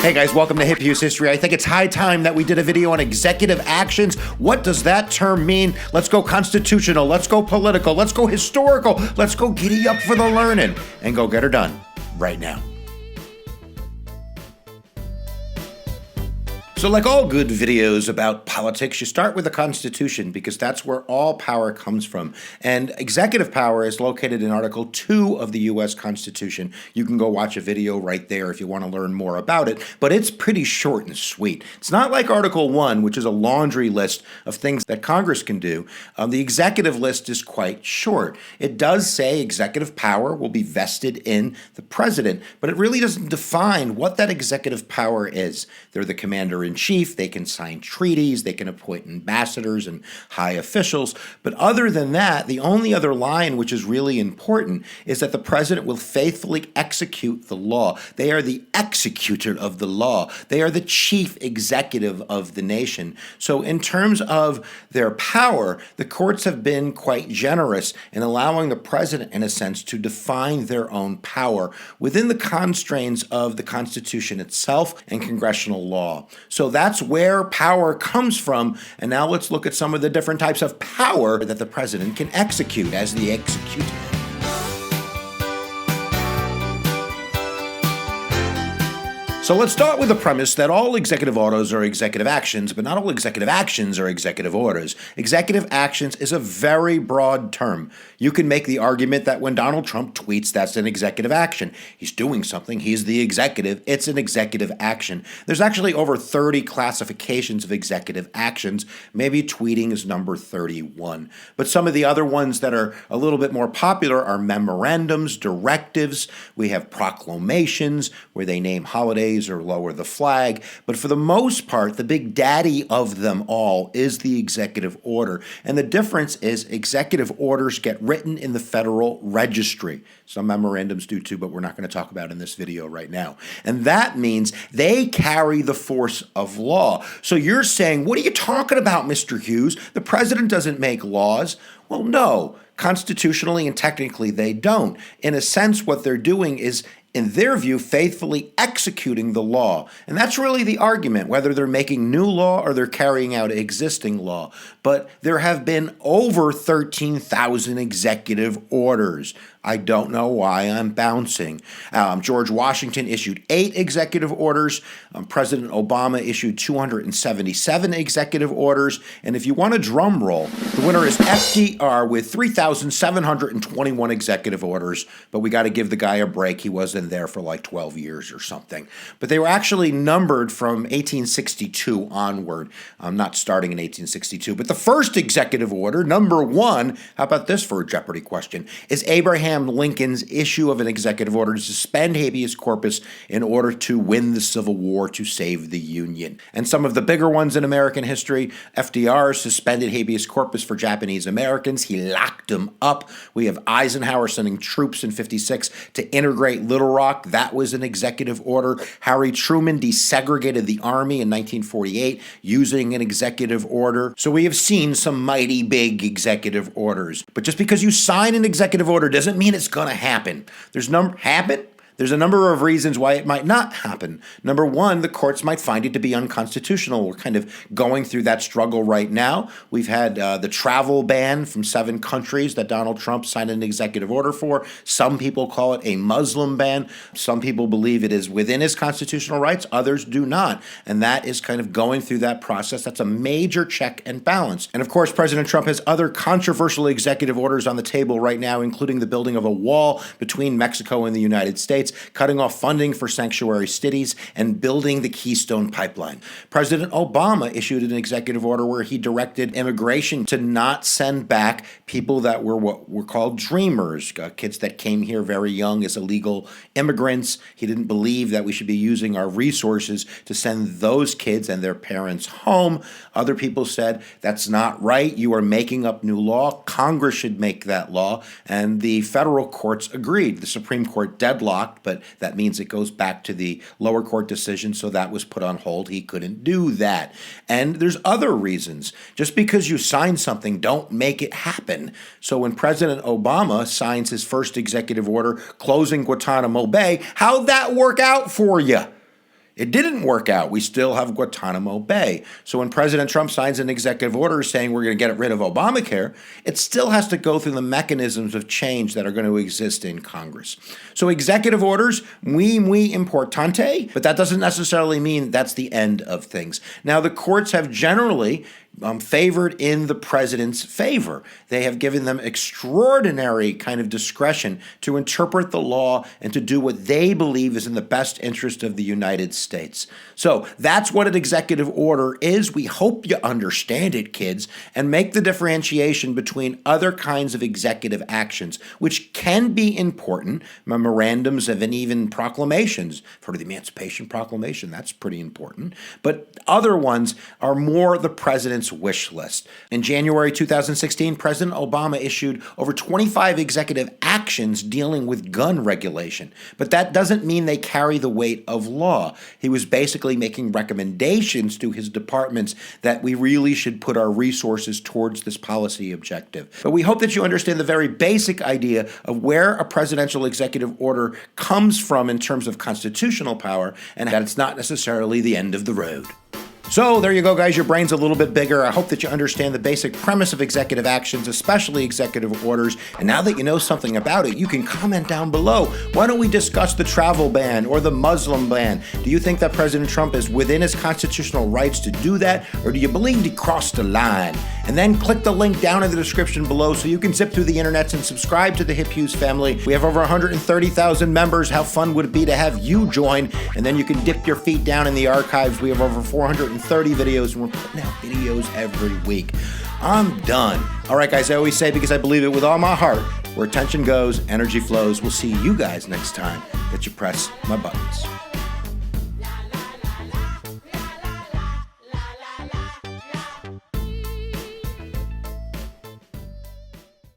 Hey guys, welcome to Hughes History. I think it's high time that we did a video on executive actions. What does that term mean? Let's go constitutional, let's go political, let's go historical, let's go giddy up for the learning and go get her done right now. So like all good videos about politics, you start with the Constitution because that's where all power comes from. And executive power is located in Article 2 of the U.S. Constitution. You can go watch a video right there if you want to learn more about it, but it's pretty short and sweet. It's not like Article 1, which is a laundry list of things that Congress can do. The executive list is quite short. It does say executive power will be vested in the president, but it really doesn't define what that executive power is. They're the commander-in-chief, they can sign treaties, they can appoint ambassadors and high officials. But other than that, the only other line which is really important is that the president will faithfully execute the law. They are the executor of the law. They are the chief executive of the nation. So in terms of their power, the courts have been quite generous in allowing the president, in a sense, to define their own power within the constraints of the Constitution itself and congressional law. So that's where power comes from. And now let's look at some of the different types of power that the president can execute as the executive. So let's start with the premise that all executive orders are executive actions, but not all executive actions are executive orders. Executive actions is a very broad term. You can make the argument that when Donald Trump tweets, that's an executive action. He's doing something, he's the executive, it's an executive action. There's actually over 30 classifications of executive actions. Maybe tweeting is number 31. But some of the other ones that are a little bit more popular are memorandums, directives. We have proclamations where they name holidays or lower the flag. But for the most part, the big daddy of them all is the executive order. And the difference is executive orders get written in the Federal Registry. Some memorandums do too, but we're not going to talk about in this video right now. And that means they carry the force of law. So you're saying, what are you talking about, Mr. Hughes? The president doesn't make laws. Well, no. Constitutionally and technically they don't. In a sense, what they're doing is, in their view, faithfully executing the law. And that's really the argument, whether they're making new law or they're carrying out existing law. But there have been over 13,000 executive orders. I don't know why I'm bouncing. George Washington issued 8 executive orders. President Obama issued 277 executive orders. And if you want a drum roll, the winner is FDR with 3,721 executive orders. But we got to give the guy a break. He wasn't there for like 12 years or something. But they were actually numbered from 1862 onward. Not starting in 1862. But the first executive order, number 1, how about this for a Jeopardy question, is Abraham Lincoln's issue of an executive order to suspend habeas corpus in order to win the Civil War to save the Union. And some of the bigger ones in American history, FDR suspended habeas corpus for Japanese Americans. He locked them up. We have Eisenhower sending troops in '56 to integrate Little Rock. That was an executive order. Harry Truman desegregated the Army in 1948 using an executive order. So we have seen some mighty big executive orders. But just because you sign an executive order doesn't mean it's going to happen. There's a number of reasons why it might not happen. Number 1, the courts might find it to be unconstitutional. We're kind of going through that struggle right now. We've had the travel ban from 7 countries that Donald Trump signed an executive order for. Some people call it a Muslim ban. Some people believe it is within his constitutional rights. Others do not. And that is kind of going through that process. That's a major check and balance. And of course, President Trump has other controversial executive orders on the table right now, including the building of a wall between Mexico and the United States, cutting off funding for sanctuary cities, and building the Keystone Pipeline. President Obama issued an executive order where he directed immigration to not send back people that were what were called dreamers, kids that came here very young as illegal immigrants. He didn't believe that we should be using our resources to send those kids and their parents home. Other people said, that's not right. You are making up new law. Congress should make that law. And the federal courts agreed. The Supreme Court deadlocked, but that means it goes back to the lower court decision, so that was put on hold. He couldn't do that. And there's other reasons. Just because you sign something, don't make it happen. So when President Obama signs his first executive order closing Guantanamo Bay, how'd that work out for you? It didn't work out. We still have Guantanamo Bay. So when President Trump signs an executive order saying we're going to get rid of Obamacare, it still has to go through the mechanisms of change that are going to exist in Congress. So executive orders, muy importante, but that doesn't necessarily mean that's the end of things. Now, the courts have generally favored in the president's favor. They have given them extraordinary kind of discretion to interpret the law and to do what they believe is in the best interest of the United States. So that's what an executive order is. We hope you understand it, kids, and make the differentiation between other kinds of executive actions, which can be important, memorandums and even proclamations. For the Emancipation Proclamation, that's pretty important. But other ones are more the president's wish list. In January 2016, President Obama issued over 25 executive actions dealing with gun regulation. But that doesn't mean they carry the weight of law. He was basically making recommendations to his departments that we really should put our resources towards this policy objective. But we hope that you understand the very basic idea of where a presidential executive order comes from in terms of constitutional power, and that it's not necessarily the end of the road. So there you go, guys. Your brain's a little bit bigger. I hope that you understand the basic premise of executive actions, especially executive orders. And now that you know something about it, you can comment down below. Why don't we discuss the travel ban or the Muslim ban? Do you think that President Trump is within his constitutional rights to do that? Or do you believe he crossed the line? And then click the link down in the description below so you can zip through the internet and subscribe to the Hughes family. We have over 130,000 members. How fun would it be to have you join? And then you can dip your feet down in the archives. We have over 430 videos, and we're putting out videos every week. I'm done. All right, guys, I always say, because I believe it with all my heart, where attention goes, energy flows. We'll see you guys next time that you press my buttons.